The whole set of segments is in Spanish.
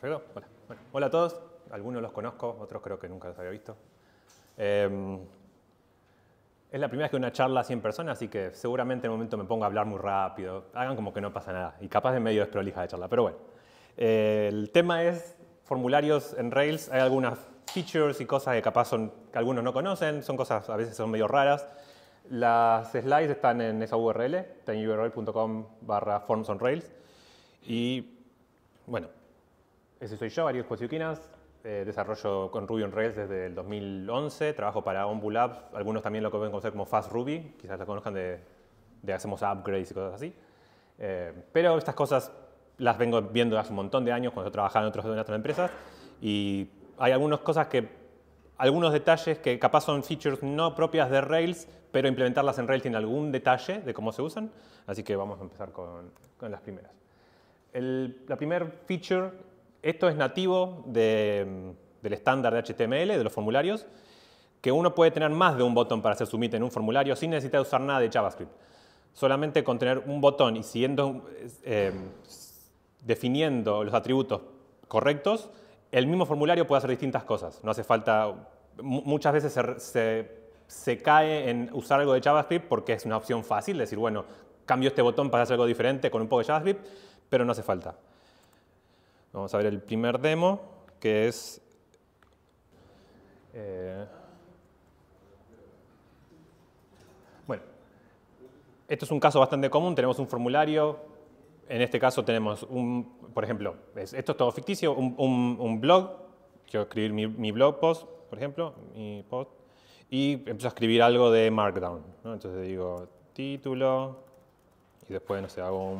Perfecto. Hola. Bueno, hola a todos. Algunos los conozco, otros creo que nunca los había visto. Es la primera vez que una charla a 100 personas, así que seguramente en un momento me pongo a hablar muy rápido. Hagan como que no pasa nada. Y capaz de medio desprolija de charla. Pero bueno, el tema es formularios en Rails. Hay algunas features y cosas que capaz que algunos no conocen. Son cosas a veces son medio raras. Las slides están en esa URL, tinyurl.com/formsonrails. Y bueno, ese soy yo, Ariel Kociukinas. Desarrollo con Ruby on Rails desde el 2011. Trabajo para Ombu Labs. Algunos también lo pueden conocer como Fast Ruby. Quizás la conozcan de hacemos upgrades y cosas así. Pero estas cosas las vengo viendo hace un montón de años cuando trabajaba en otras empresas. Y hay algunas cosas algunos detalles que capaz son features no propias de Rails, pero implementarlas en Rails tiene algún detalle de cómo se usan. Así que vamos a empezar con las primeras. La primera feature, esto es nativo del estándar de HTML, de los formularios, que uno puede tener más de un botón para hacer submit en un formulario sin necesidad de usar nada de JavaScript. Solamente con tener un botón y definiendo los atributos correctos, el mismo formulario puede hacer distintas cosas. No hace falta, muchas veces se cae en usar algo de JavaScript porque es una opción fácil, decir, bueno, cambio este botón para hacer algo diferente con un poco de JavaScript, pero no hace falta. Vamos a ver el primer demo, que es... Bueno, esto es un caso bastante común. Tenemos un formulario. En este caso tenemos por ejemplo, esto es todo ficticio, un blog. Quiero escribir mi blog post, por ejemplo, mi post, y empiezo a escribir algo de Markdown, ¿no? Entonces digo título, y después, no sé, hago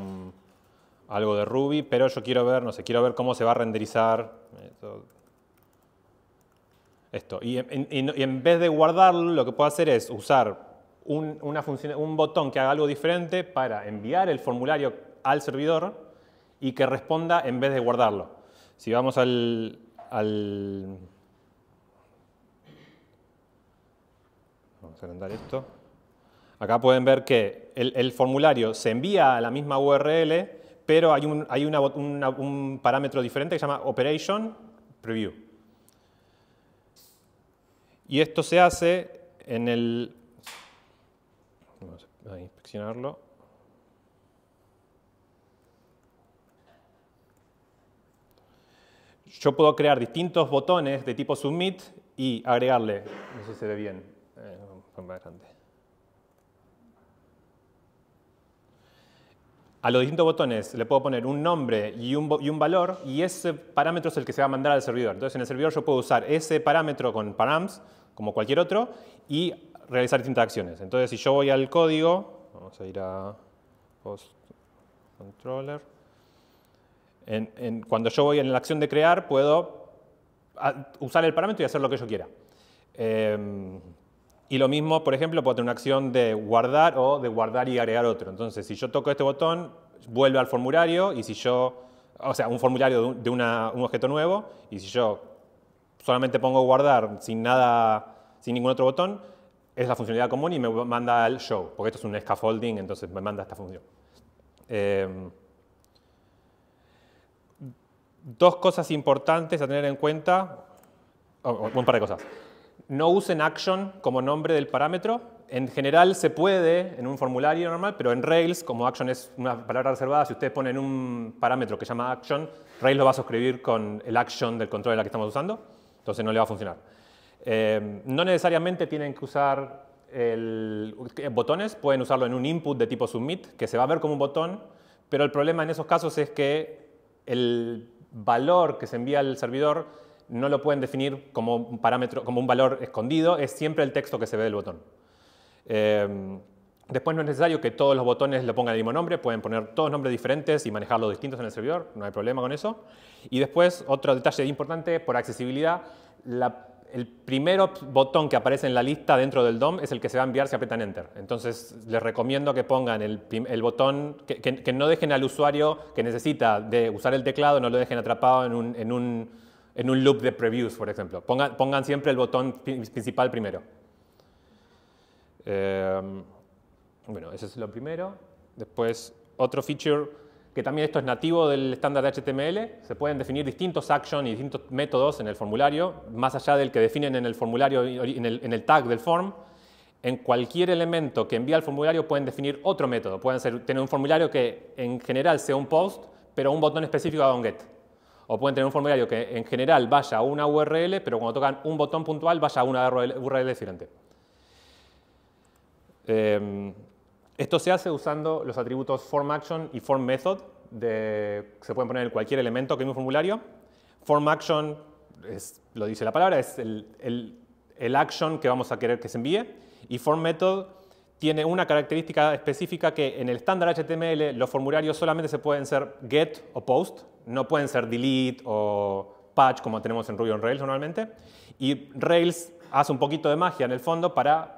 algo de Ruby, pero yo quiero ver, no sé, quiero ver cómo se va a renderizar esto. Y en vez de guardarlo, lo que puedo hacer es usar un botón que haga algo diferente para enviar el formulario al servidor y que responda en vez de guardarlo. Si vamos vamos a agrandar esto. Acá pueden ver que el formulario se envía a la misma URL, pero hay un parámetro diferente que se llama Operation Preview. Y esto se hace en el... Vamos a inspeccionarlo. Yo puedo crear distintos botones de tipo submit y agregarle, no sé si se ve bien, a los distintos botones le puedo poner un nombre y un valor, y ese parámetro es el que se va a mandar al servidor. Entonces en el servidor yo puedo usar ese parámetro con params, como cualquier otro, y realizar distintas acciones. Entonces si yo voy al código, vamos a ir a Post Controller. Cuando yo voy en la acción de crear, puedo usar el parámetro y hacer lo que yo quiera. Y lo mismo, por ejemplo, puedo tener una acción de guardar o de guardar y agregar otro. Entonces, si yo toco este botón, vuelve al formulario, y si yo, o sea, un formulario de un objeto nuevo, y si yo solamente pongo guardar sin ningún otro botón, es la funcionalidad común y me manda al show, porque esto es un scaffolding, entonces me manda esta función. Dos cosas importantes a tener en cuenta, un par de cosas. No usen action como nombre del parámetro. En general se puede en un formulario normal, pero en Rails, como action es una palabra reservada, si ustedes ponen un parámetro que se llama action, Rails lo va a suscribir con el action del control de la que estamos usando, entonces no le va a funcionar. No necesariamente tienen que usar botones, pueden usarlo en un input de tipo submit, que se va a ver como un botón, pero el problema en esos casos es que el valor que se envía al servidor no lo pueden definir como un parámetro, como un valor escondido, es siempre el texto que se ve del botón. Después no es necesario que todos los botones le pongan el mismo nombre, pueden poner todos nombres diferentes y manejarlos distintos en el servidor, no hay problema con eso. Y después, otro detalle importante, por accesibilidad, el primer botón que aparece en la lista dentro del DOM es el que se va a enviar si aprietan Enter. Entonces, les recomiendo que pongan el botón, que no dejen al usuario que necesita de usar el teclado, no lo dejen atrapado en un loop de previews, por ejemplo. Pongan siempre el botón principal primero. Bueno, eso es lo primero. Después, otro feature que también esto es nativo del estándar de HTML. Se pueden definir distintos actions y distintos métodos en el formulario, más allá del que definen en el formulario, en el tag del form. En cualquier elemento que envía al formulario pueden definir otro método. Pueden tener un formulario que en general sea un post, pero un botón específico haga un get. O pueden tener un formulario que en general vaya a una URL, pero cuando tocan un botón puntual vaya a una URL diferente. Esto se hace usando los atributos formAction y formMethod. Se pueden poner en cualquier elemento que hay en un formulario. FormAction, lo dice la palabra, es el action que vamos a querer que se envíe. Y formMethod tiene una característica específica que en el estándar HTML los formularios solamente se pueden ser get o post. No pueden ser delete o patch como tenemos en Ruby on Rails normalmente. Y Rails hace un poquito de magia en el fondo para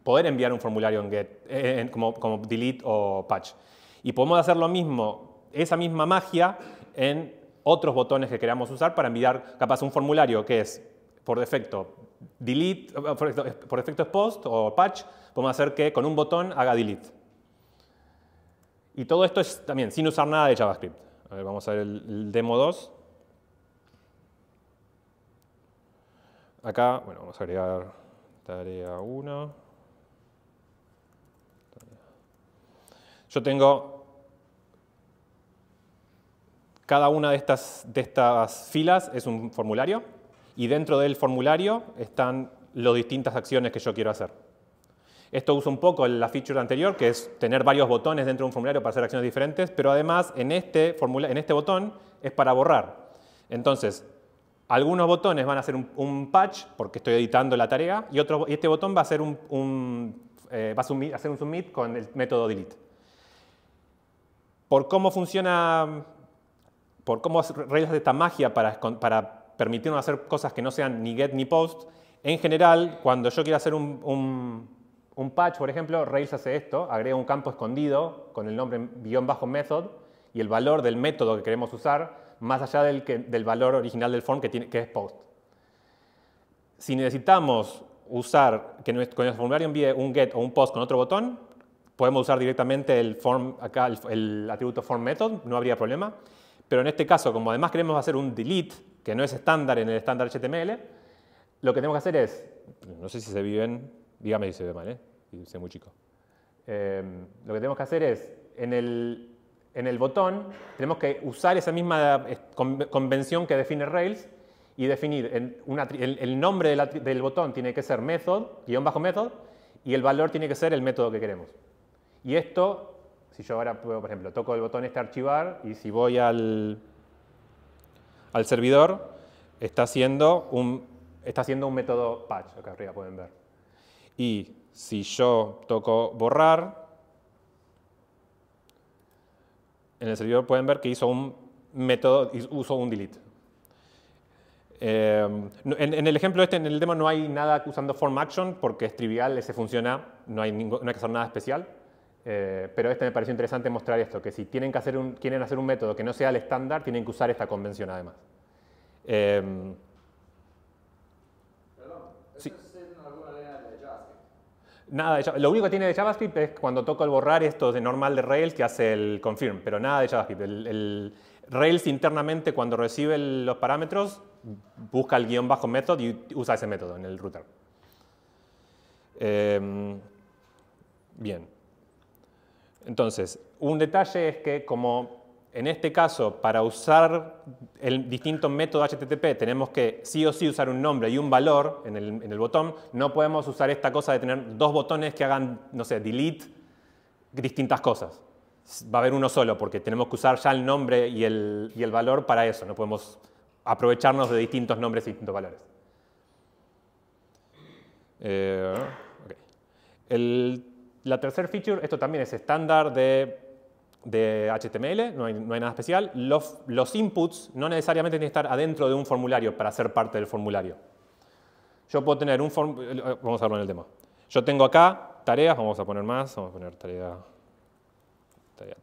poder enviar un formulario en get, como delete o patch. Y podemos hacer lo mismo, esa misma magia, en otros botones que queramos usar para enviar capaz un formulario que es por defecto delete, por defecto es post o patch, podemos hacer que con un botón haga delete. Y todo esto es también sin usar nada de JavaScript. A ver, vamos a ver el demo 2. Acá, bueno, vamos a agregar tarea 1. Yo tengo cada una de estas filas es un formulario y dentro del formulario están las distintas acciones que yo quiero hacer. Esto usa un poco la feature anterior, que es tener varios botones dentro de un formulario para hacer acciones diferentes, pero además en este botón es para borrar. Entonces, algunos botones van a hacer un patch, porque estoy editando la tarea, y este botón va a hacer un submit con el método delete. Por cómo funciona, por cómo Rails hace esta magia para permitirnos hacer cosas que no sean ni get ni post, en general, cuando yo quiero hacer un patch, por ejemplo, Rails hace esto, agrega un campo escondido con el nombre --method y el valor del método que queremos usar, más allá del valor original del form que es post. Si necesitamos usar que nuestro formulario envíe un get o un post con otro botón, podemos usar directamente el atributo formMethod, no habría problema. Pero en este caso, como además queremos hacer un delete, que no es estándar en el estándar HTML, lo que tenemos que hacer es, no sé si se ve bien, dígame si se ve mal, si es muy chico. Lo que tenemos que hacer es, en el botón, tenemos que usar esa misma convención que define Rails y definir el nombre del botón tiene que ser method, _method, y el valor tiene que ser el método que queremos. Y esto, si yo ahora, por ejemplo, toco el botón archivar y si voy al servidor, está haciendo un método patch, acá arriba pueden ver. Y si yo toco borrar, en el servidor pueden ver que hizo un método, usó un delete. En el ejemplo en el demo no hay nada usando formAction porque es trivial, ese funciona, no hay que hacer nada especial. Pero me pareció interesante mostrar esto, que si quieren hacer un método que no sea el estándar, tienen que usar esta convención además. Perdón, sí. ¿eso es en alguna línea de JavaScript? Nada lo único que tiene de JavaScript es cuando toco el borrar esto de normal de Rails que hace el confirm, pero nada de JavaScript. El Rails internamente cuando recibe los parámetros busca el _method y usa ese método en el router. Bien. Entonces, un detalle es que como en este caso, para usar el distinto método HTTP tenemos que sí o sí usar un nombre y un valor en el botón, no podemos usar esta cosa de tener dos botones que hagan, no sé, delete distintas cosas. Va a haber uno solo porque tenemos que usar ya el nombre y el valor para eso, no podemos aprovecharnos de distintos nombres y distintos valores. Okay. La tercera feature, esto también es estándar de HTML, no hay nada especial. Los inputs no necesariamente tienen que estar adentro de un formulario para ser parte del formulario. Yo puedo tener vamos a verlo en el demo. Yo tengo acá tareas, vamos a poner más, vamos a poner tarea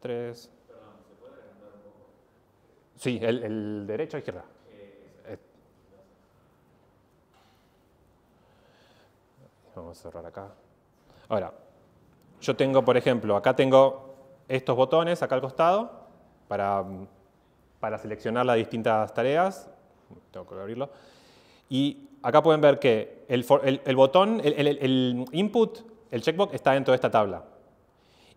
3. Perdón, ¿se puede agrandar un poco? Sí, el derecho o izquierda. Vamos a cerrar acá. Ahora, yo tengo, por ejemplo, acá tengo estos botones acá al costado para seleccionar las distintas tareas. Tengo que abrirlo. Y acá pueden ver que el botón, el input, el checkbox está dentro de esta tabla.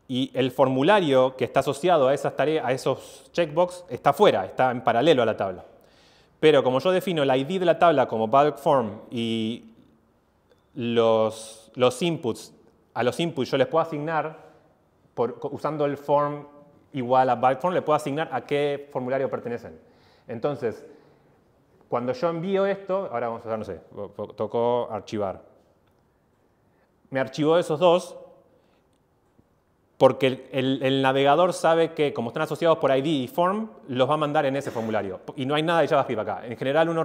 Y el formulario que está asociado a esas tareas, a esos checkbox, está fuera, está en paralelo a la tabla. Pero como yo defino el ID de la tabla como bulk form y los inputs, a los inputs yo les puedo asignar, usando el form igual a bulk form, le puedo asignar a qué formulario pertenecen. Entonces, cuando yo envío esto, ahora vamos a hacer, no sé, tocó archivar. Me archivó esos dos porque el navegador sabe que, como están asociados por ID y form, los va a mandar en ese formulario. Y no hay nada de JavaScript acá. En general uno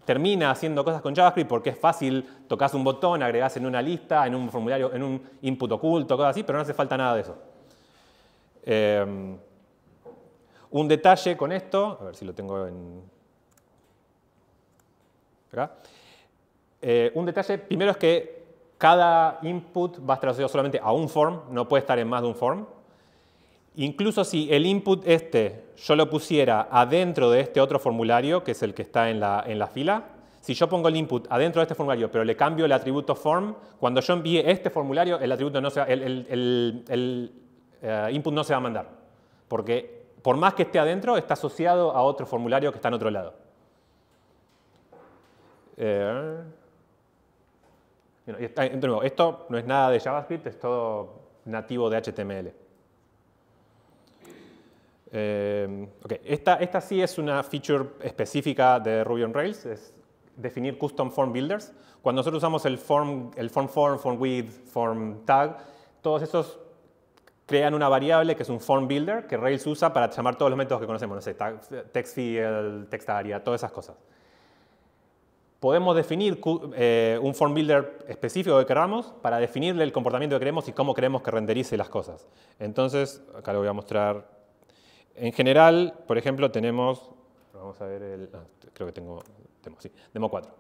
termina haciendo cosas con JavaScript porque es fácil, tocas un botón, agregás en una lista, en un formulario, en un input oculto, cosas así, pero no hace falta nada de eso. Un detalle con esto, a ver si lo tengo en... acá. Un detalle, primero es que cada input va a estar asociado solamente a un form, no puede estar en más de un form. Incluso si el input yo lo pusiera adentro de este otro formulario, que es el que está en la fila, si yo pongo el input adentro de este formulario, pero le cambio el atributo form, cuando yo envíe este formulario, el atributo no se va, input no se va a mandar. Porque por más que esté adentro, está asociado a otro formulario que está en otro lado. De nuevo, esto no es nada de JavaScript, es todo nativo de HTML. Okay. Esta sí es una feature específica de Ruby on Rails, es definir custom form builders. Cuando nosotros usamos el form with, form tag, todos esos crean una variable que es un form builder que Rails usa para llamar todos los métodos que conocemos, no sé, text field, text area, todas esas cosas. Podemos definir un form builder específico que queramos para definirle el comportamiento que queremos y cómo queremos que renderice las cosas. Entonces, acá lo voy a mostrar. En general, por ejemplo, tenemos... Vamos a ver creo que tengo sí, demo 4.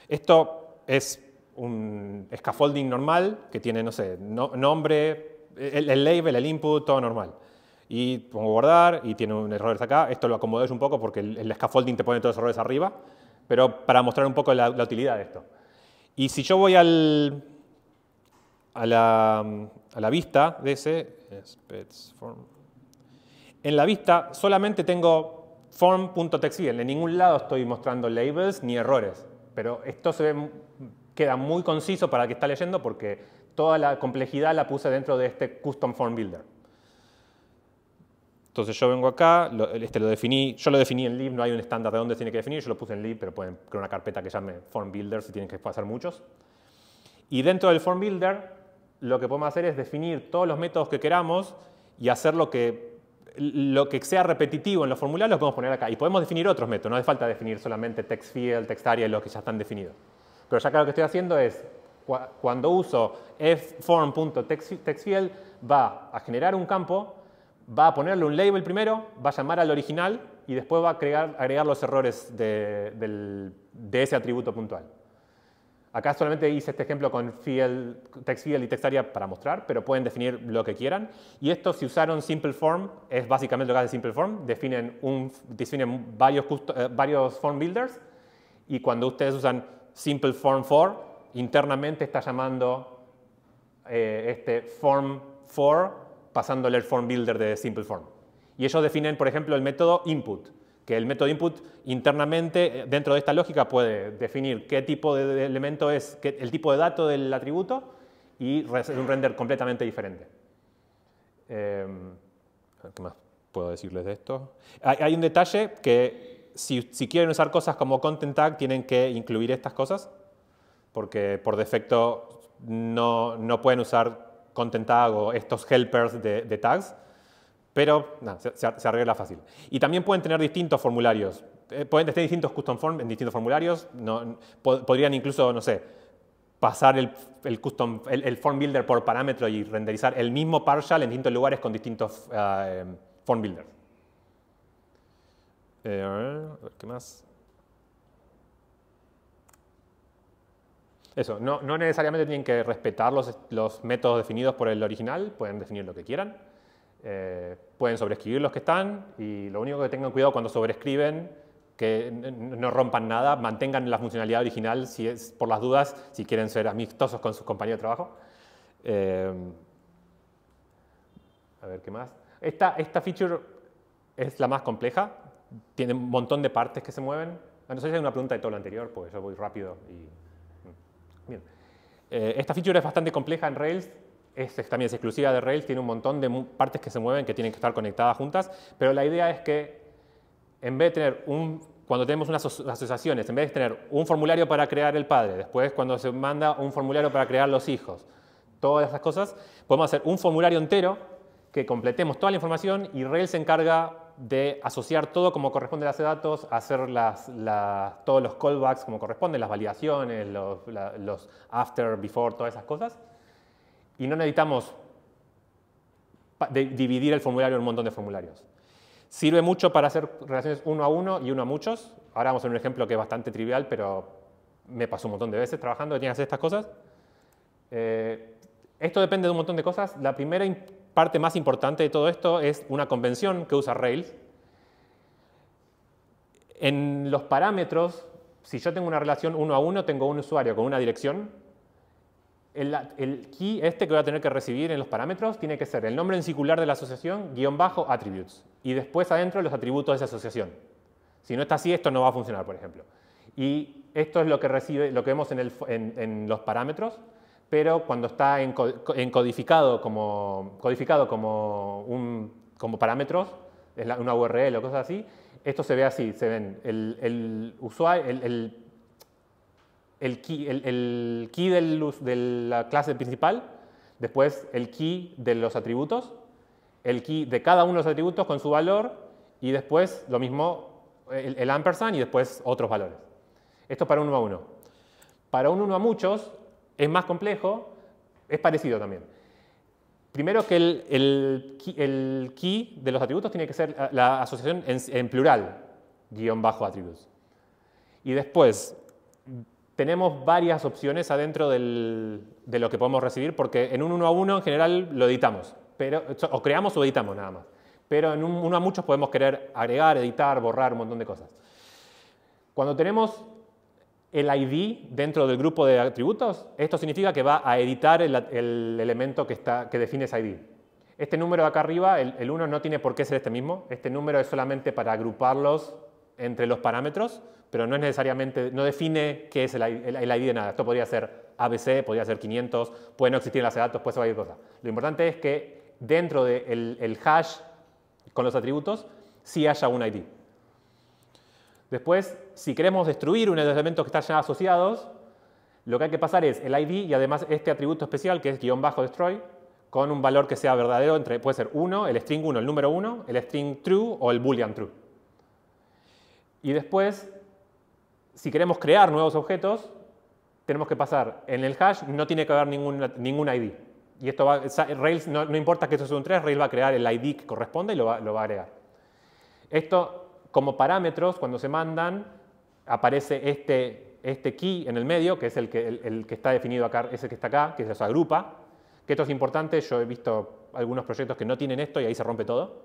Esto es un scaffolding normal que tiene, no sé, nombre, el label, el input, todo normal. Y pongo guardar y tiene un error acá. Esto lo acomodé un poco porque el scaffolding te pone todos los errores arriba, pero para mostrar un poco la utilidad de esto. Y si yo voy a la vista de ese, en la vista solamente tengo form.textfield. En ningún lado estoy mostrando labels ni errores, pero esto queda muy conciso para el que está leyendo porque toda la complejidad la puse dentro de este custom form builder. Entonces yo vengo acá, yo lo definí en lib, no hay un estándar de dónde tiene que definir, yo lo puse en lib, pero pueden crear una carpeta que llame form builder si tienen que pasar muchos. Y dentro del form builder lo que podemos hacer es definir todos los métodos que queramos y hacer lo que sea repetitivo en los formularios lo podemos poner acá. Y podemos definir otros métodos, no hace falta definir solamente text field, text area, los que ya están definidos. Pero ya acá lo que estoy haciendo es, cuando uso fform.textfield, va a generar un campo, va a ponerle un label primero, va a llamar al original y después va a agregar los errores de ese atributo puntual. Acá solamente hice este ejemplo con text field y text area para mostrar, pero pueden definir lo que quieran. Y esto, si usaron simple form, es básicamente lo que hace simple form. Definen varios form builders y cuando ustedes usan simple form for, internamente está llamando este form for pasándole el form builder de simple form. Y ellos definen, por ejemplo, el método input, que el método input internamente, dentro de esta lógica, puede definir qué tipo de elemento es, el tipo de dato del atributo y hacer un render completamente diferente. ¿Qué más puedo decirles de esto? Hay un detalle que si quieren usar cosas como content tag, tienen que incluir estas cosas, porque por defecto no pueden usar content tag o estos helpers de tags, pero no, se arregla fácil. Y también pueden tener distintos formularios. Pueden tener distintos custom form en distintos formularios. Podrían incluso, no sé, pasar el form builder por parámetro y renderizar el mismo partial en distintos lugares con distintos form builders. A ver, ¿qué más? Eso, no necesariamente tienen que respetar los métodos definidos por el original, pueden definir lo que quieran. Pueden sobreescribir los que están y lo único que tengan cuidado cuando sobreescriben, que no rompan nada, mantengan la funcionalidad original si es por las dudas, si quieren ser amistosos con sus compañeros de trabajo. A ver, ¿qué más? Esta feature es la más compleja, tiene un montón de partes que se mueven. No sé si hay una pregunta de todo lo anterior, porque yo voy rápido y... Bien. Esta feature es bastante compleja en Rails. También es exclusiva de Rails, tiene un montón de partes que se mueven que tienen que estar conectadas juntas, pero la idea es que en vez de tener cuando tenemos unas asociaciones, en vez de tener un formulario para crear el padre, después cuando se manda un formulario para crear los hijos, todas esas cosas, podemos hacer un formulario entero que completemos toda la información y Rails se encarga de asociar todo como corresponde a la base de datos, hacer todos los callbacks como corresponde, las validaciones, los after, before, todas esas cosas. Y no necesitamos dividir el formulario en un montón de formularios. Sirve mucho para hacer relaciones uno a uno y uno a muchos. Ahora vamos a ver un ejemplo que es bastante trivial, pero me pasó un montón de veces trabajando que tenía que hacer estas cosas. Esto depende de un montón de cosas. La primera parte más importante de todo esto es una convención que usa Rails. En los parámetros, si yo tengo una relación uno a uno, tengo un usuario con una dirección. El key que voy a tener que recibir en los parámetros tiene que ser el nombre en singular de la asociación, -- attributes. Y después adentro los atributos de esa asociación. Si no está así, esto no va a funcionar, por ejemplo. Y esto es lo que vemos en los parámetros, pero cuando está codificado como parámetros, es una URL o cosas así, esto se ve así, se ven el key de la clase principal, después el key de los atributos, el key de cada uno de los atributos con su valor y después lo mismo el ampersand y después otros valores. Esto para un uno a uno. Para un uno a muchos es más complejo, es parecido también. Primero que el key de los atributos tiene que ser la asociación en plural, _attributes. Y después tenemos varias opciones adentro de lo que podemos recibir, porque en un uno a uno en general lo editamos, o creamos o editamos nada más. Pero en un uno a muchos podemos querer agregar, editar, borrar un montón de cosas. Cuando tenemos el ID dentro del grupo de atributos, esto significa que va a editar el elemento que define ese ID. Este número de acá arriba, el 1, no tiene por qué ser este mismo. Este número es solamente para agruparlos entre los parámetros, pero no es necesariamente, no define qué es el ID de nada. Esto podría ser ABC, podría ser 500, puede no existir en la base de datos, puede ser cualquier cosa. Lo importante es que dentro del hash con los atributos sí haya un ID. Después, si queremos destruir uno de los elementos que están ya asociados, lo que hay que pasar es el ID y además este atributo especial que es _destroy con un valor que sea verdadero, puede ser 1, el string 1, el número 1, el string true o el boolean true. Y después, si queremos crear nuevos objetos, tenemos que pasar en el hash, no tiene que haber ningún ID. Y esto Rails, no importa que esto sea un 3, Rails va a crear el ID que corresponde y lo va a agregar. Esto, como parámetros, cuando se mandan, aparece este key en el medio, que es el que está definido acá, ese que está acá, que se los agrupa. Que esto es importante, yo he visto algunos proyectos que no tienen esto y ahí se rompe todo.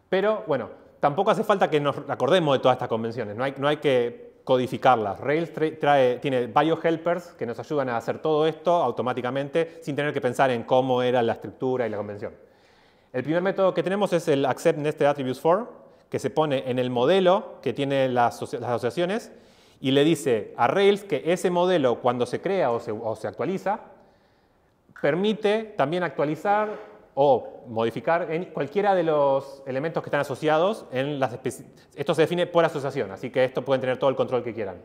Pero, bueno, tampoco hace falta que nos acordemos de todas estas convenciones, no hay que codificarlas. Rails tiene varios helpers que nos ayudan a hacer todo esto automáticamente sin tener que pensar en cómo era la estructura y la convención. El primer método que tenemos es el accept nested attributes for, que se pone en el modelo que tiene las asociaciones y le dice a Rails que ese modelo, cuando se crea o se actualiza, permite también actualizar o modificar en cualquiera de los elementos que están asociados. Esto se define por asociación, así que esto pueden tener todo el control que quieran.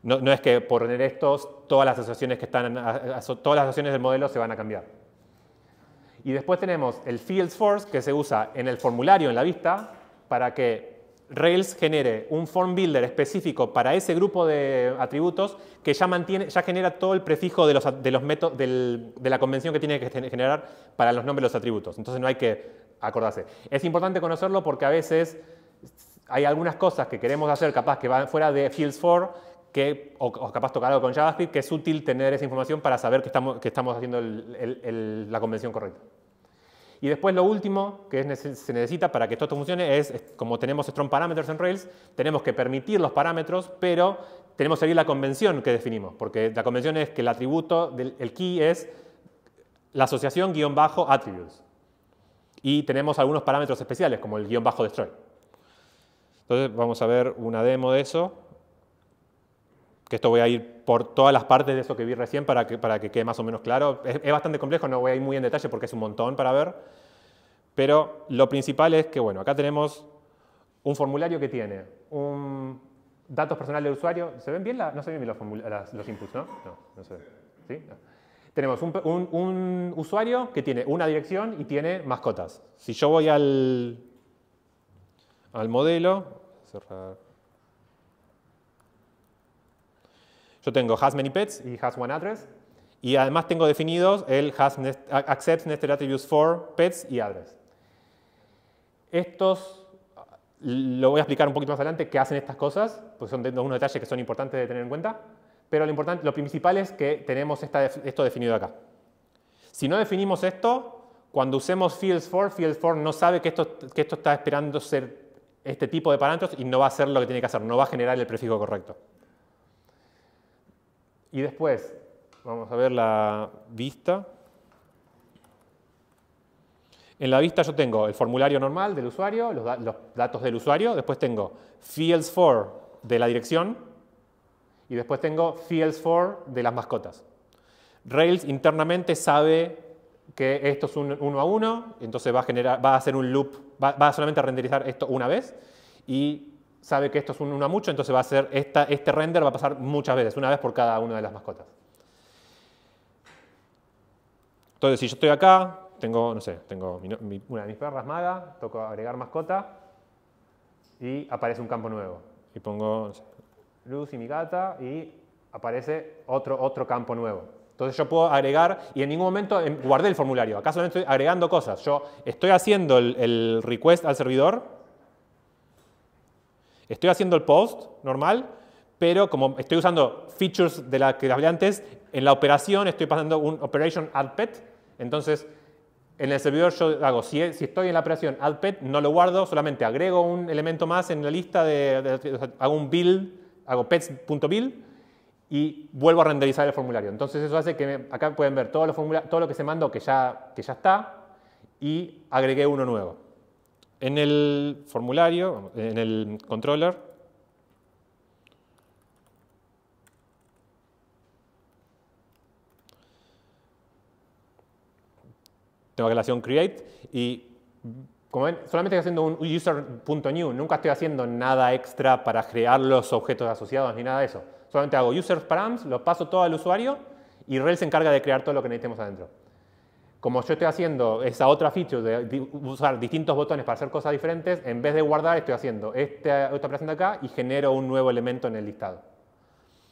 No es que por tener estos, todas las asociaciones del modelo se van a cambiar. Y después tenemos el fields for, que se usa en el formulario, en la vista, para que Rails genere un form builder específico para ese grupo de atributos que ya genera todo el prefijo de la convención que tiene que generar para los nombres de los atributos. Entonces no hay que acordarse. Es importante conocerlo porque a veces hay algunas cosas que queremos hacer capaz que van fuera de fields for o capaz tocar algo con JavaScript, que es útil tener esa información para saber que estamos haciendo la convención correcta. Y después lo último que se necesita para que todo esto funcione es, como tenemos strong parameters en Rails, tenemos que permitir los parámetros, pero tenemos que seguir la convención que definimos, porque la convención es que el atributo, el key es la asociación --attributes. Y tenemos algunos parámetros especiales, como el --destroy. Entonces vamos a ver una demo de eso, que esto voy a ir por todas las partes de eso que vi recién para que quede más o menos claro. Es bastante complejo, no voy a ir muy en detalle porque es un montón para ver. Pero lo principal es que, bueno, acá tenemos un formulario que tiene datos personales del usuario. ¿Se ven bien? No se ven bien los inputs, ¿no? No se ven. ¿Sí? No. Tenemos un usuario que tiene una dirección y tiene mascotas. Si yo voy al modelo, cerrar. Yo tengo has many pets y has one address. Y además tengo definidos el accepts nested attributes for pets y address. Estos lo voy a explicar un poquito más adelante qué hacen estas cosas, porque son unos detalles que son importantes de tener en cuenta. Pero lo principal es que tenemos esto definido acá. Si no definimos esto, cuando usemos fields for no sabe que esto está esperando ser este tipo de parámetros y no va a hacer lo que tiene que hacer, no va a generar el prefijo correcto. Y después, vamos a ver la vista. En la vista yo tengo el formulario normal del usuario, los datos del usuario, después tengo fields for de la dirección y después tengo fields for de las mascotas. Rails internamente sabe que esto es un 1 a 1, entonces va a hacer un loop, va solamente a renderizar esto una vez y sabe que esto es un 1 a mucho, entonces va a hacer este render va a pasar muchas veces, una vez por cada una de las mascotas. Entonces, si yo estoy acá, tengo, no sé, tengo una de mis perras Maga, toco agregar mascota y aparece un campo nuevo. Y pongo, no sé, Lucy, mi gata, y aparece otro campo nuevo. Entonces yo puedo agregar y en ningún momento guardé el formulario. Acá solamente estoy agregando cosas. Yo estoy haciendo el request al servidor. Estoy haciendo el post normal, pero como estoy usando features de la que hablé antes, en la operación estoy pasando un operation add pet. Entonces, en el servidor yo hago, si estoy en la operación add pet, no lo guardo, solamente agrego un elemento más en la lista, hago un build, hago pets.build y vuelvo a renderizar el formulario. Entonces eso hace que acá pueden ver todo lo que se mandó que ya está y agregué uno nuevo. En el formulario, en el controller, tengo que la acción create y como ven, solamente estoy haciendo un user.new, nunca estoy haciendo nada extra para crear los objetos asociados ni nada de eso. Solamente hago user_params, lo paso todo al usuario y Rails se encarga de crear todo lo que necesitemos adentro. Como yo estoy haciendo esa otra feature de usar distintos botones para hacer cosas diferentes, en vez de guardar estoy haciendo esta operación de acá y genero un nuevo elemento en el listado.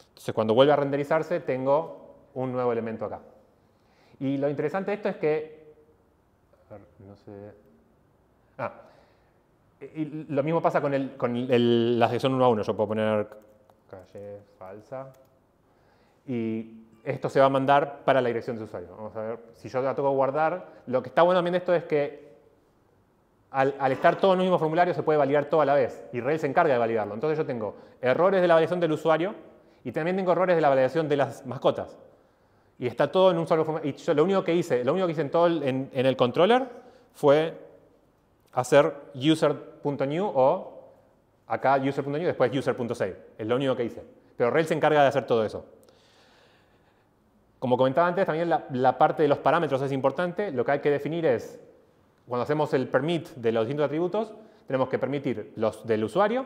Entonces cuando vuelve a renderizarse tengo un nuevo elemento acá. Y lo interesante de esto es que... no sé... y lo mismo pasa con la sección 1 a 1. Yo puedo poner calle falsa y esto se va a mandar para la dirección de usuario. Vamos a ver, si yo la tengo que guardar, lo que está bueno también de esto es que al estar todo en un mismo formulario se puede validar todo a la vez y Rails se encarga de validarlo. Entonces yo tengo errores de la validación del usuario y también tengo errores de la validación de las mascotas. Y está todo en un solo formulario. Y yo lo único que hice en el controller fue hacer user.new o acá user.new y después user.save. Es lo único que hice. Pero Rails se encarga de hacer todo eso. Como comentaba antes, también la parte de los parámetros es importante. Lo que hay que definir es, cuando hacemos el permit de los distintos atributos, tenemos que permitir los del usuario,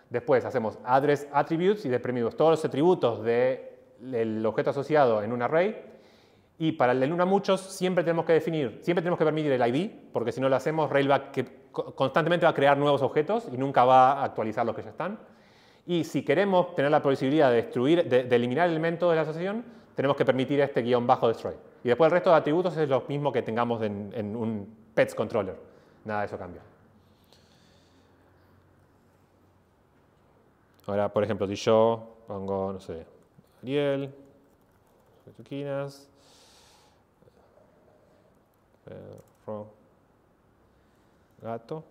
después hacemos address attributes y deprimimos todos los atributos del objeto asociado en un array. Y para el una muchos siempre tenemos que permitir el ID, porque si no lo hacemos, Rails constantemente va a crear nuevos objetos y nunca va a actualizar los que ya están. Y si queremos tener la posibilidad de eliminar elementos de la asociación, tenemos que permitir este --destroy. Y después el resto de atributos es lo mismo que tengamos en un pets controller. Nada de eso cambia. Ahora, por ejemplo, si yo Pongo, no sé, Ariel, esquinas, perro, gato.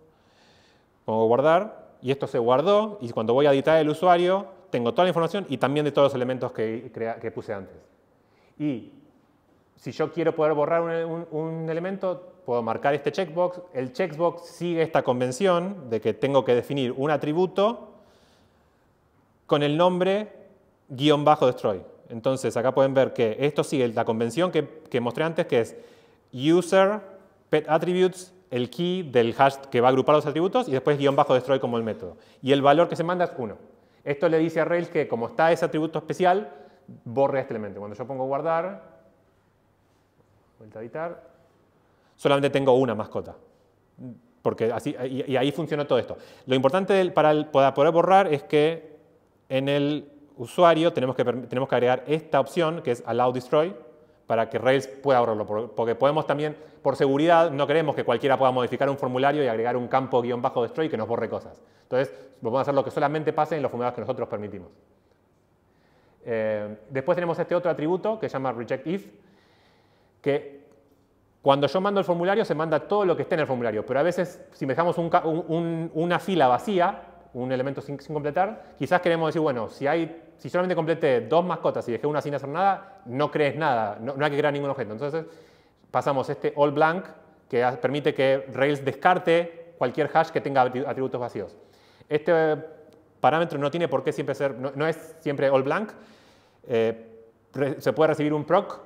Pongo guardar y esto se guardó y cuando voy a editar el usuario tengo toda la información y también de todos los elementos que puse antes. Y si yo quiero poder borrar un elemento, puedo marcar este checkbox. El checkbox sigue esta convención de que tengo que definir un atributo con el nombre --destroy. Entonces, acá pueden ver que esto sigue la convención que mostré antes, que es user pet attributes, el key del hash que va a agrupar los atributos, y después --destroy como el método. Y el valor que se manda es 1. Esto le dice a Rails que, como está ese atributo especial, borre este elemento. Cuando yo pongo guardar, vuelta a editar, solamente tengo una mascota. Porque así, y ahí funcionó todo esto. Lo importante para poder borrar es que en el usuario tenemos que agregar esta opción, que es Allow Destroy, para que Rails pueda borrarlo. Porque podemos también, por seguridad, no queremos que cualquiera pueda modificar un formulario y agregar un campo --destroy que nos borre cosas. Entonces, vamos a hacer lo que solamente pase en los formularios que nosotros permitimos. Después tenemos este otro atributo que se llama rejectIf, que cuando yo mando el formulario se manda todo lo que esté en el formulario, pero a veces si dejamos una fila vacía, un elemento sin completar, quizás queremos decir, bueno, si solamente completé 2 mascotas y dejé una sin hacer nada, no crees nada, no hay que crear ningún objeto. Entonces pasamos este all blank que permite que Rails descarte cualquier hash que tenga atributos vacíos. Este parámetro no tiene por qué siempre ser, no es siempre all blank. Se puede recibir un proc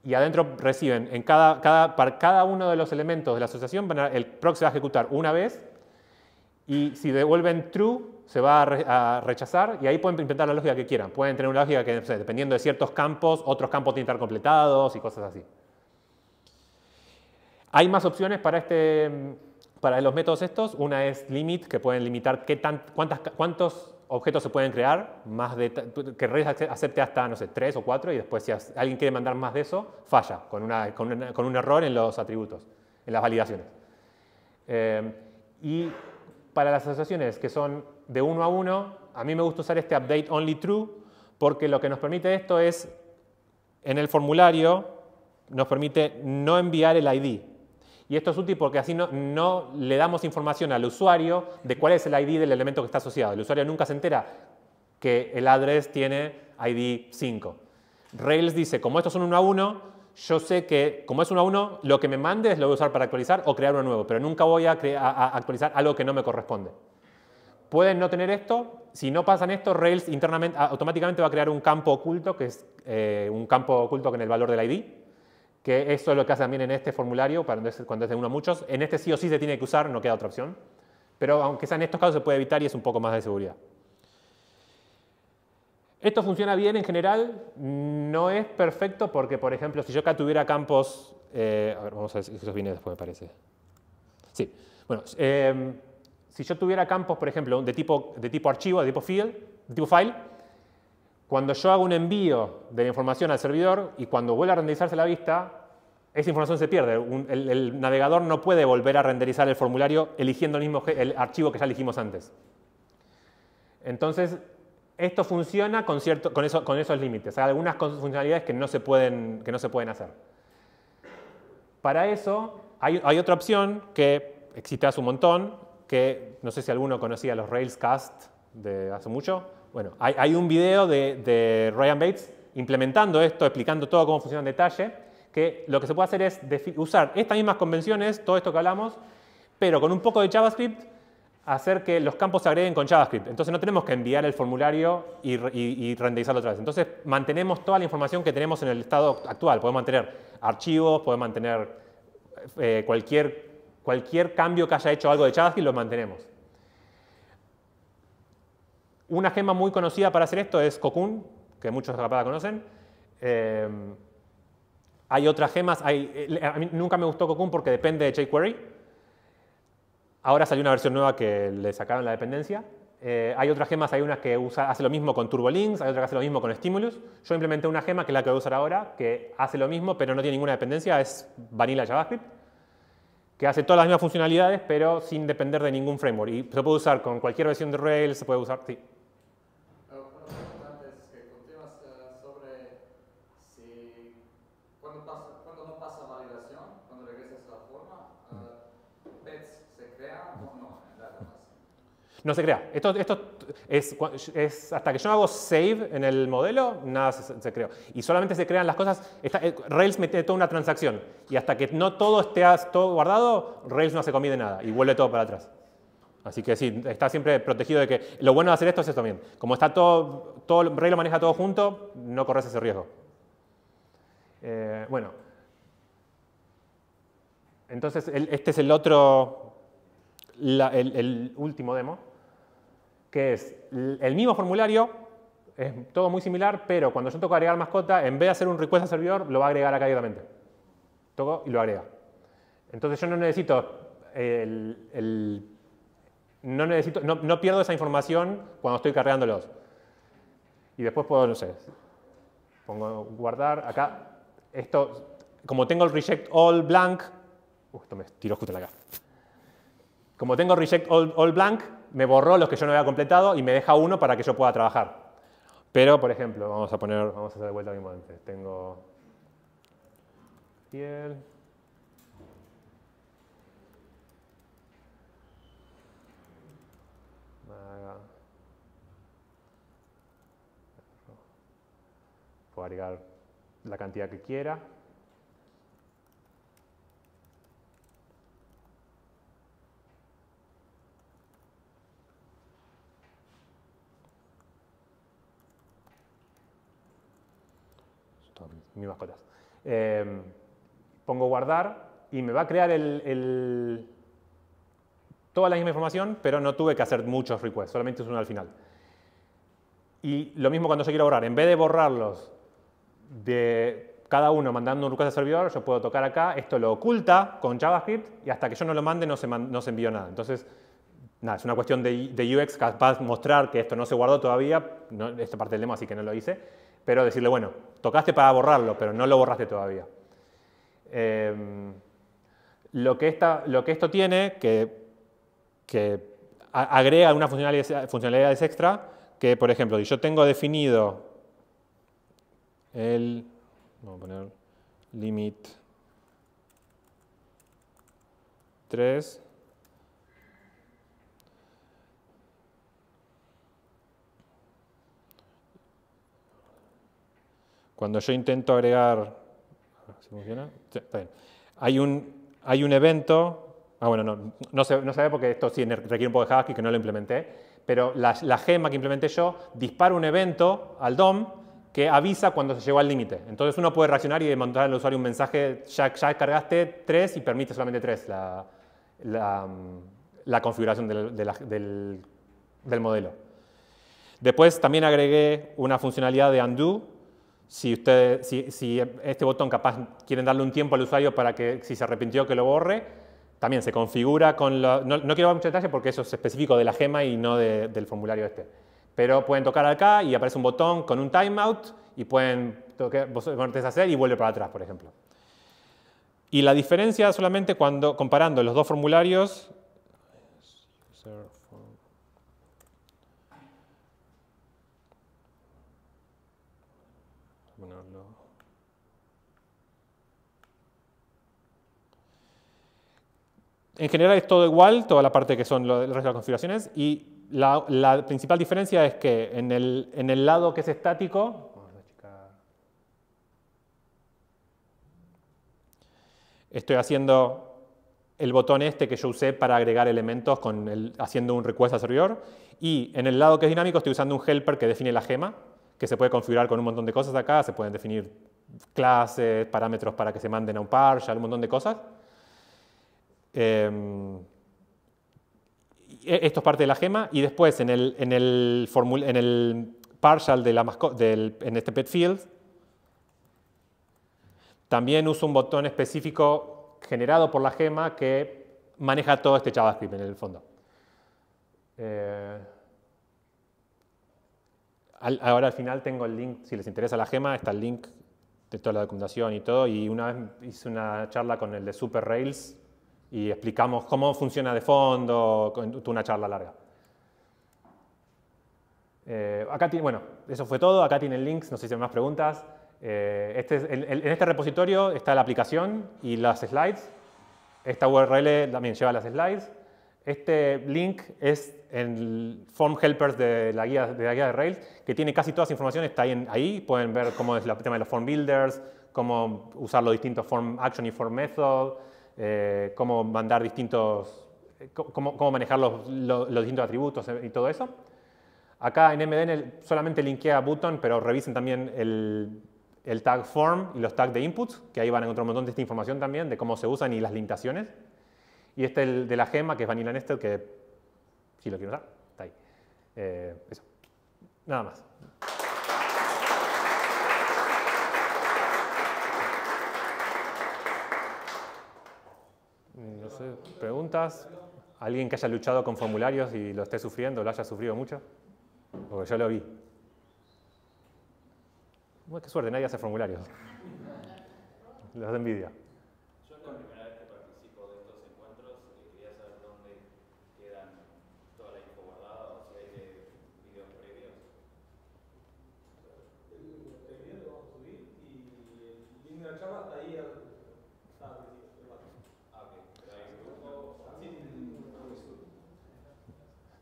y adentro reciben, para cada uno de los elementos de la asociación, el proc se va a ejecutar una vez y si devuelven true se va a rechazar y ahí pueden implementar la lógica que quieran. Pueden tener una lógica que, no sé, dependiendo de ciertos campos, otros campos tienen que estar completados y cosas así. Hay más opciones para los métodos estos. Una es limit, que pueden limitar cuántos objetos se pueden crear, que Rails acepte hasta, no sé, 3 o 4, y después si alguien quiere mandar más de eso, falla con un error en los atributos, en las validaciones. Y para las asociaciones que son de 1 a 1, a mí me gusta usar este update only true, porque lo que nos permite esto es, en el formulario, nos permite no enviar el ID. Y esto es útil porque así no le damos información al usuario de cuál es el ID del elemento que está asociado. El usuario nunca se entera que el address tiene ID 5. Rails dice, como estos son 1 a 1, yo sé que como es 1 a 1, lo que me mandes lo voy a usar para actualizar o crear uno nuevo, pero nunca voy a actualizar algo que no me corresponde. Pueden no tener esto. Si no pasan esto, Rails internamente, automáticamente va a crear un campo oculto, que es un campo oculto con el valor del ID, que eso es lo que hace también en este formulario, cuando es de 1 a muchos. En este sí o sí se tiene que usar, no queda otra opción. Pero aunque sea en estos casos se puede evitar y es un poco más de seguridad. Esto funciona bien en general, no es perfecto porque, por ejemplo, si yo acá tuviera campos... a ver, vamos a ver si eso viene después, me parece. Sí, bueno, si yo tuviera campos, por ejemplo, de tipo archivo, de tipo file, cuando yo hago un envío de la información al servidor y cuando vuelve a renderizarse la vista, esa información se pierde. El navegador no puede volver a renderizar el formulario eligiendo el archivo que ya elegimos antes. Entonces, esto funciona con esos límites. Hay algunas funcionalidades que no se pueden hacer. Para eso, hay otra opción que existe hace un montón, que no sé si alguno conocía los Railscast de hace mucho. Bueno, hay un video de Ryan Bates implementando esto, explicando todo cómo funciona en detalle, que lo que se puede hacer es usar estas mismas convenciones, todo esto que hablamos, pero con un poco de JavaScript, hacer que los campos se agreguen con JavaScript. Entonces no tenemos que enviar el formulario y renderizarlo otra vez. Entonces mantenemos toda la información que tenemos en el estado actual. Podemos mantener archivos, podemos mantener cualquier cambio que haya hecho algo de JavaScript, lo mantenemos. Una gema muy conocida para hacer esto es Cocoon, que muchos capaz la conocen. Hay otras gemas. A mí nunca me gustó Cocoon porque depende de jQuery. Ahora salió una versión nueva que le sacaron la dependencia. Hay otras gemas, hay una que hace lo mismo con TurboLinks, hay otra que hace lo mismo con Stimulus. Yo implementé una gema, que es la que voy a usar ahora, que hace lo mismo, pero no tiene ninguna dependencia, es vanilla JavaScript, que hace todas las mismas funcionalidades, pero sin depender de ningún framework. Y se puede usar con cualquier versión de Rails, se puede usar... Sí. Una pregunta No se crea. Esto es hasta que yo hago save en el modelo, nada se creó. Y solamente se crean las cosas. Rails mete toda una transacción. Y hasta que no todo esté todo guardado, Rails no se comide nada y vuelve todo para atrás. Así que sí, está siempre protegido de que lo bueno de hacer esto es esto también. Como está todo Rails lo maneja todo junto, no corres ese riesgo. Bueno. Entonces, este es el otro, el último demo, que es el mismo formulario, es todo muy similar, pero cuando yo toco agregar mascota, en vez de hacer un request al servidor, lo va a agregar acá directamente. Toco y lo agrega. Entonces yo no necesito, no pierdo esa información cuando estoy cargándolos. Y después puedo, no sé, pongo guardar acá. Esto, como tengo el reject all blank, esto me tiró justo en la cara. Como tengo reject all blank, me borró los que yo no había completado y me deja uno para que yo pueda trabajar. Pero, por ejemplo, vamos a hacer de vuelta lo mismo antes. Tengo piel. Puedo agregar la cantidad que quiera. Mis mascotas. Pongo guardar y me va a crear toda la misma información, pero no tuve que hacer muchos requests, solamente es uno al final. Y lo mismo cuando yo quiero borrar, en vez de borrarlos de cada uno mandando un request al servidor, yo puedo tocar acá, esto lo oculta con JavaScript y hasta que yo no lo mande no se envió nada. Entonces, nada, es una cuestión de UX, capaz de mostrar que esto no se guardó todavía, esta parte del demo así que no lo hice, pero decirle, bueno, tocaste para borrarlo, pero no lo borraste todavía. Lo que esto tiene, que agrega unas funcionalidades extra, que por ejemplo, si yo tengo definido vamos a poner limit 3, cuando yo intento agregar, ¿sí funciona? Sí, está bien. Hay un evento, bueno, no se ve porque esto sí requiere un poco de JavaScript que no lo implementé, pero la gema que implementé yo dispara un evento al DOM que avisa cuando se llegó al límite. Entonces uno puede reaccionar y mandar al usuario un mensaje, ya cargaste 3 y permite solamente 3 la configuración del modelo. Después también agregué una funcionalidad de undo. Si este botón capaz quieren darle un tiempo al usuario para que si se arrepintió que lo borre, también se configura con no quiero dar mucho detalle porque eso es específico de la gema y no del formulario este. Pero pueden tocar acá y aparece un botón con un timeout y pueden deshacer y vuelve para atrás, por ejemplo. Y la diferencia solamente cuando comparando los dos formularios. En general es todo igual, toda la parte que son el resto de las configuraciones, y la principal diferencia es que en el lado que es estático, estoy haciendo el botón este que yo usé para agregar elementos haciendo un request al servidor, y en el lado que es dinámico estoy usando un helper que define la gema, que se puede configurar con un montón de cosas acá, se pueden definir clases, parámetros para que se manden a un partial, un montón de cosas. Esto es parte de la gema y después en el partial en este pet field también uso un botón específico generado por la gema que maneja todo este JavaScript en el fondo. Ahora al final tengo el link, si les interesa la gema, está el link de toda la documentación y todo, y una vez hice una charla con el de Super Rails y explicamos cómo funciona de fondo, tuve una charla larga. Bueno, eso fue todo. Acá tienen links, no sé si hay más preguntas. En este repositorio está la aplicación y las slides. Esta URL también lleva las slides. Este link es el form helpers de la guía de Rails, que tiene casi toda esa información, está ahí. Pueden ver cómo es el tema de los form builders, cómo usar los distintos form action y form method, cómo mandar distintos, cómo manejar los distintos atributos y todo eso. Acá en MDN solamente linkea button, pero revisen también el tag form y los tags de inputs, que ahí van a encontrar un montón de esta información también, de cómo se usan y las limitaciones. Y este el de la gema, que es Vanilla Nested, que si lo quiero usar, está ahí. Eso. Nada más. No sé, ¿preguntas? ¿Alguien que haya luchado con formularios y lo esté sufriendo, lo haya sufrido mucho? Porque yo lo vi. Bueno, qué suerte, nadie hace formularios. Los de envidia. Yo es la primera vez que participo de estos encuentros y quería saber dónde quedan toda la info guardada o si hay de videos previos. El video lo vamos a subir y el link de la charla está ahí.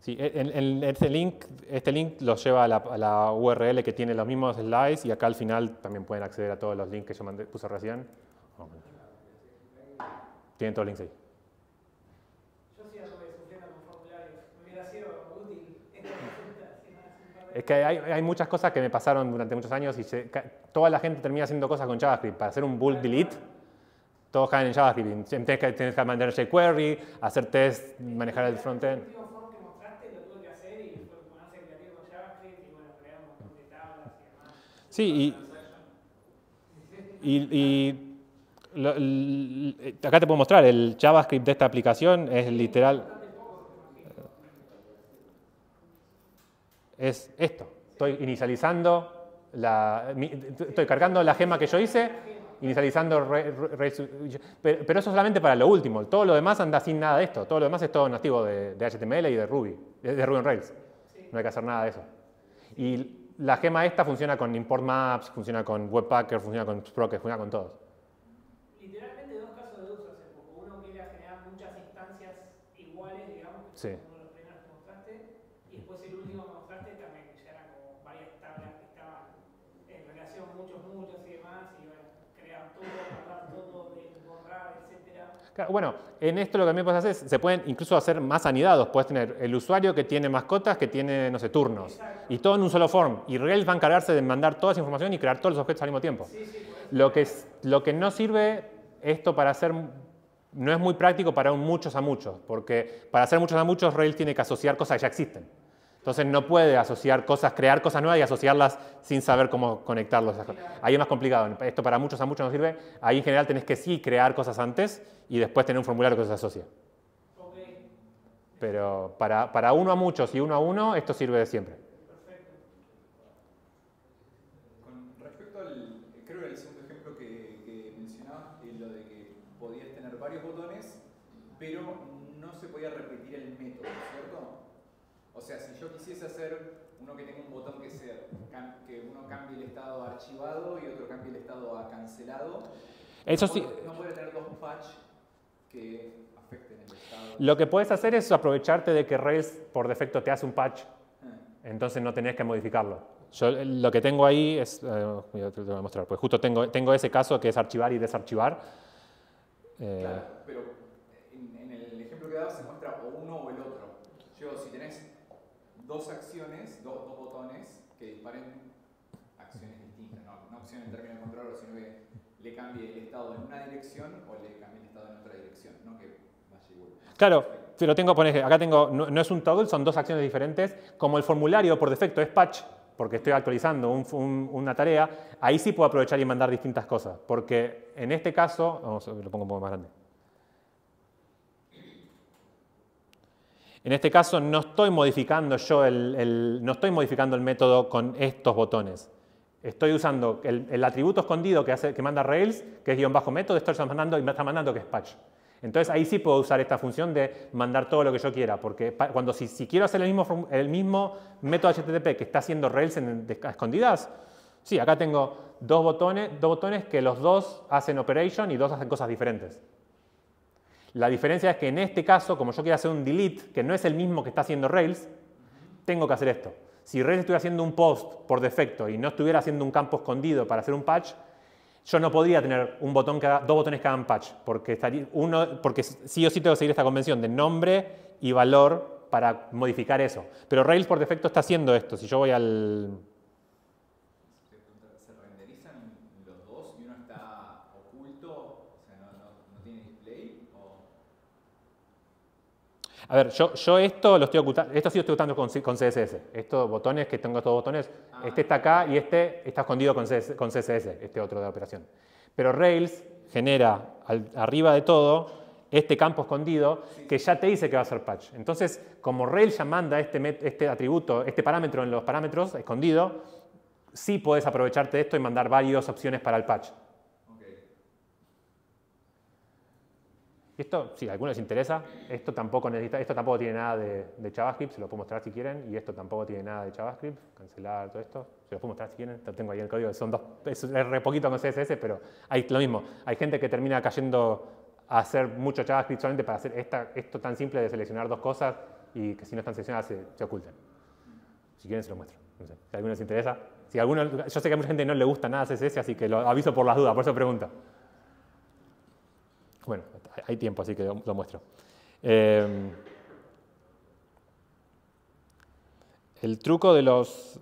Sí, este link los lleva a la URL que tiene los mismos slides y acá al final también pueden acceder a todos los links que yo puse recién. Tienen todos los links ahí. Yo sí anduve sufriendo con formularios. Me hubiera sido útil esta consulta. Es que hay muchas cosas que me pasaron durante muchos años y toda la gente termina haciendo cosas con JavaScript. Para hacer un bulk delete, todos caen en JavaScript. Tienes que mandar jQuery, hacer test, manejar el frontend. El último form que mostraste lo tuve que hacer y fue ponerse creativo con JavaScript y bueno, crear un montón de tablas y demás. Sí, acá te puedo mostrar, el JavaScript de esta aplicación es literal. Es esto. Estoy inicializando, estoy cargando la gema que yo hice, inicializando pero eso solamente para lo último. Todo lo demás anda sin nada de esto. Todo lo demás es todo nativo de HTML y de Ruby on Rails. No hay que hacer nada de eso. Y la gema esta funciona con import maps, funciona con Webpacker, funciona con Sprocket, funciona con todos. Literalmente dos casos de uso hace poco. Uno que era generar muchas instancias iguales, digamos, que Sí. fue uno de los primeros que mostraste, y después el último que mostraste también, que ya eran como varias tablas que estaban en relación muchos y demás, y bueno, crear todo, guardar todo, borrar, etcétera. Claro, bueno, en esto lo que también puedes hacer es, se pueden incluso hacer más anidados. Puedes tener el usuario que tiene mascotas, que tiene, no sé, turnos. Exacto. Y todo en un solo form. Y Rails va a encargarse de mandar toda esa información y crear todos los objetos al mismo tiempo. Sí, sí, por eso. Lo que no sirve esto para hacer, no es muy práctico para un muchos a muchos. Porque para hacer muchos a muchos, Rails tiene que asociar cosas que ya existen. Entonces no puede asociar cosas, crear cosas nuevas y asociarlas sin saber cómo conectarlos. Ahí es más complicado. Esto para muchos a muchos no sirve. Ahí en general tenés que sí crear cosas antes y después tener un formulario que se asocie. Okay. Pero para uno a muchos y uno a uno, esto sirve de siempre. Perfecto. Con respecto al, creo que el segundo ejemplo que mencionabas, lo de que podías tener varios botones, pero no se podía repetir el método, ¿cierto? O sea, si yo quisiese hacer uno que tenga un botón que uno cambie el estado a archivado y otro cambie el estado a cancelado, Eso sí. no podría tener dos patch que afecten el estado. Lo que puedes hacer es aprovecharte de que Rails por defecto te hace un patch, entonces no tenés que modificarlo. Yo lo que tengo ahí es, te lo voy a mostrar, pues justo tengo ese caso que es archivar y desarchivar. Claro, pero en el ejemplo que dabas se muestra o uno o el otro. Si tenés dos acciones, dos botones que disparen acciones distintas, no acciones en términos de controlador, sino que le cambie el estado en una dirección o le cambie el estado en otra dirección, no que vaya igual. Claro, pero acá tengo, no es un toggle, son dos acciones diferentes. Como el formulario por defecto es patch, porque estoy actualizando una tarea, ahí sí puedo aprovechar y mandar distintas cosas. Porque en este caso, lo pongo un poco más grande. En este caso no estoy modificando yo no estoy modificando el método con estos botones. Estoy usando el atributo escondido que manda Rails, que es _método, esto está mandando que es patch. Entonces ahí sí puedo usar esta función de mandar todo lo que yo quiera, porque si quiero hacer el mismo método HTTP que está haciendo Rails a escondidas, sí, acá tengo dos botones que los dos hacen operation y dos hacen cosas diferentes. La diferencia es que en este caso, como yo quiero hacer un delete, que no es el mismo que está haciendo Rails, tengo que hacer esto. Si Rails estuviera haciendo un post por defecto y no estuviera haciendo un campo escondido para hacer un patch, yo no podría tener un botón dos botones que hagan patch, porque sí o sí tengo que seguir esta convención de nombre y valor para modificar eso. Pero Rails por defecto está haciendo esto. Si yo voy al... ¿Se renderizan los dos y uno está oculto? O sea, no tiene display. A ver, yo esto lo estoy ocultando. Esto sí lo estoy ocultando con CSS. Estos botones, que tengo estos botones, este está acá y este está escondido con CSS, este otro de operación. Pero Rails genera arriba de todo este campo escondido que ya te dice que va a ser patch. Entonces, como Rails ya manda este atributo, este parámetro en los parámetros escondido, sí puedes aprovecharte de esto y mandar varias opciones para el patch. Esto, si a alguno les interesa, esto tampoco tiene nada de JavaScript, se lo puedo mostrar si quieren, y esto tampoco tiene nada de JavaScript, cancelar todo esto, se lo puedo mostrar si quieren, lo tengo ahí en el código, son dos, es re poquito con CSS, pero hay lo mismo, hay gente que termina cayendo a hacer mucho JavaScript solamente para hacer esto tan simple de seleccionar dos cosas y que si no están seleccionadas se oculten. Si quieren se lo muestro, no sé, si a alguno les interesa. Yo sé que a mucha gente no le gusta nada CSS, así que lo aviso por las dudas, por eso pregunto. Bueno, hay tiempo, así que lo muestro. El truco de los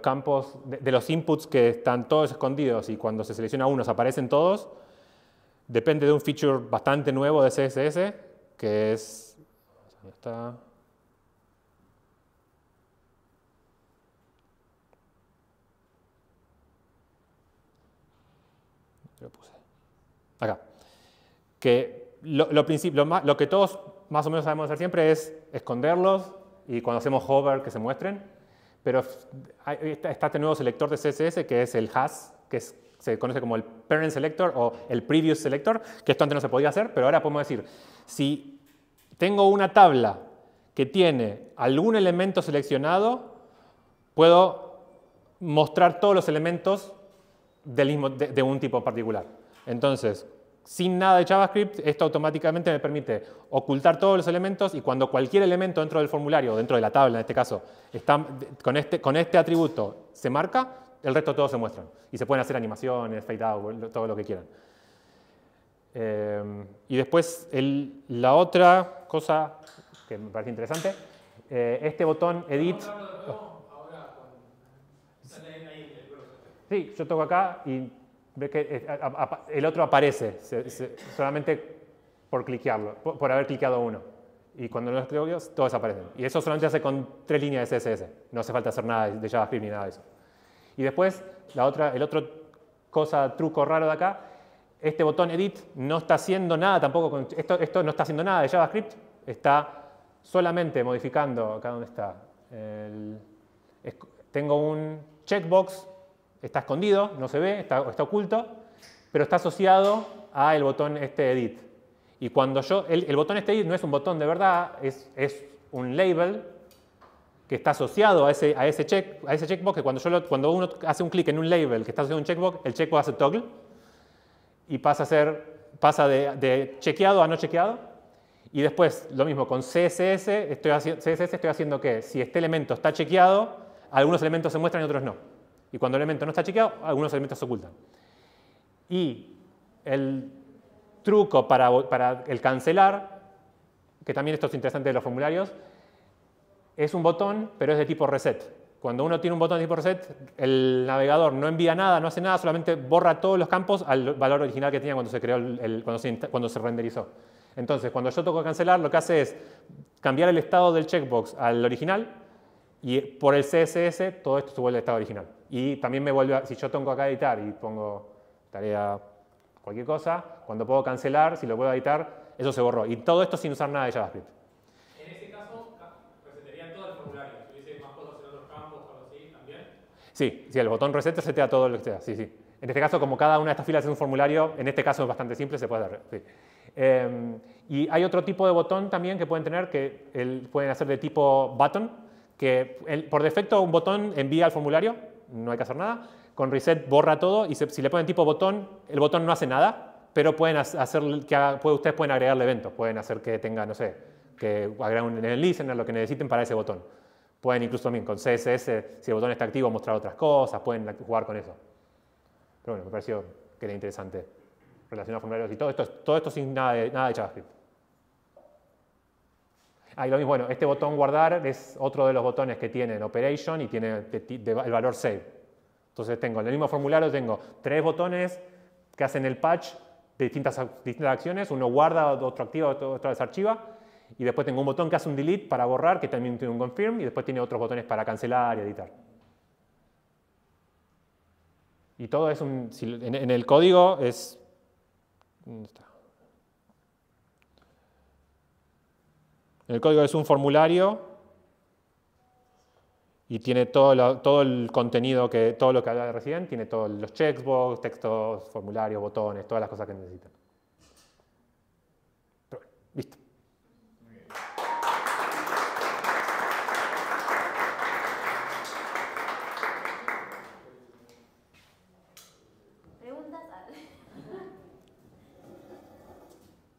campos, de los inputs que están todos escondidos y cuando se selecciona uno aparecen todos, depende de un feature bastante nuevo de CSS, que es... ¿Dónde está? Lo puse. Acá. Que lo que todos más o menos sabemos hacer siempre es esconderlos y cuando hacemos hover que se muestren. Pero está este nuevo selector de CSS que es el has, que se conoce como el parent selector o el previous selector, que esto antes no se podía hacer, pero ahora podemos decir, si tengo una tabla que tiene algún elemento seleccionado, puedo mostrar todos los elementos de un tipo particular. Entonces, sin nada de JavaScript, esto automáticamente me permite ocultar todos los elementos y cuando cualquier elemento dentro del formulario, o dentro de la tabla en este caso, está con este atributo se marca, el resto todos se muestran. Y se pueden hacer animaciones, fade out, todo lo que quieran. Y después, la otra cosa que me parece interesante, este botón Edit. Sí, yo toco acá y ve que el otro aparece solamente por cliquearlo, por haber clicado uno. Y cuando los clico, todos aparecen. Y eso solamente se hace con 3 líneas de CSS. No hace falta hacer nada de JavaScript ni nada de eso. Y después, el otro truco raro de acá, este botón Edit no está haciendo nada tampoco. Esto no está haciendo nada de JavaScript. Está solamente modificando, acá donde está, tengo un checkbox. Está escondido, no se ve, está oculto, pero está asociado al botón este Edit. Y cuando el botón este Edit no es un botón de verdad, es un label que está asociado a ese checkbox, que cuando uno hace un clic en un label que está asociado a un checkbox, el checkbox hace toggle y pasa de chequeado a no chequeado. Y después, lo mismo, con CSS estoy haciendo que si este elemento está chequeado, algunos elementos se muestran y otros no. Y cuando el elemento no está chequeado, algunos elementos se ocultan. Y el truco para el cancelar, que también esto es interesante de los formularios, es un botón, pero es de tipo reset. Cuando uno tiene un botón de tipo reset, el navegador no envía nada, no hace nada, solamente borra todos los campos al valor original que tenía cuando se creó cuando se renderizó. Entonces, cuando yo toco cancelar, lo que hace es cambiar el estado del checkbox al original y por el CSS todo esto se vuelve al estado original. Y también si yo tengo acá editar y pongo tarea cualquier cosa, cuando puedo cancelar, si lo puedo editar, eso se borró. Y todo esto sin usar nada de JavaScript. En ese caso, resetearían todo el formulario. Si hubiese más cosas en otros campos o algo así, ¿también? Sí, el botón reset resetea todo lo que sea. Sí, sí. En este caso, como cada una de estas filas es un formulario, en este caso es bastante simple, se puede hacer. Sí. Y hay otro tipo de botón también que pueden tener, que pueden hacer de tipo button, que por defecto un botón envía al formulario, no hay que hacer nada. con reset borra todo y si le ponen tipo botón, el botón no hace nada, pero pueden hacer ustedes pueden agregarle eventos, pueden hacer que tenga, no sé, que agreguen en el listener lo que necesiten para ese botón. Pueden incluso también con CSS, si el botón está activo, mostrar otras cosas, pueden jugar con eso. Pero bueno, me pareció que era interesante relacionar formularios y todo esto sin nada de JavaScript. Y lo mismo, bueno, este botón guardar es otro de los botones que tiene en Operation y tiene el valor save. Entonces tengo en el mismo formulario, tengo 3 botones que hacen el patch de distintas acciones. Uno guarda, otro activa, otro desarchiva. Y después tengo un botón que hace un delete para borrar, que también tiene un confirm. Y después tiene otros botones para cancelar y editar. Y todo es en el código es... ¿Dónde está? En el código es un formulario y tiene todo el contenido, todo lo que hablaba recién, tiene todos los checkbox, textos, formularios, botones, todas las cosas que necesitan. Pero bueno, listo. ¿Preguntas?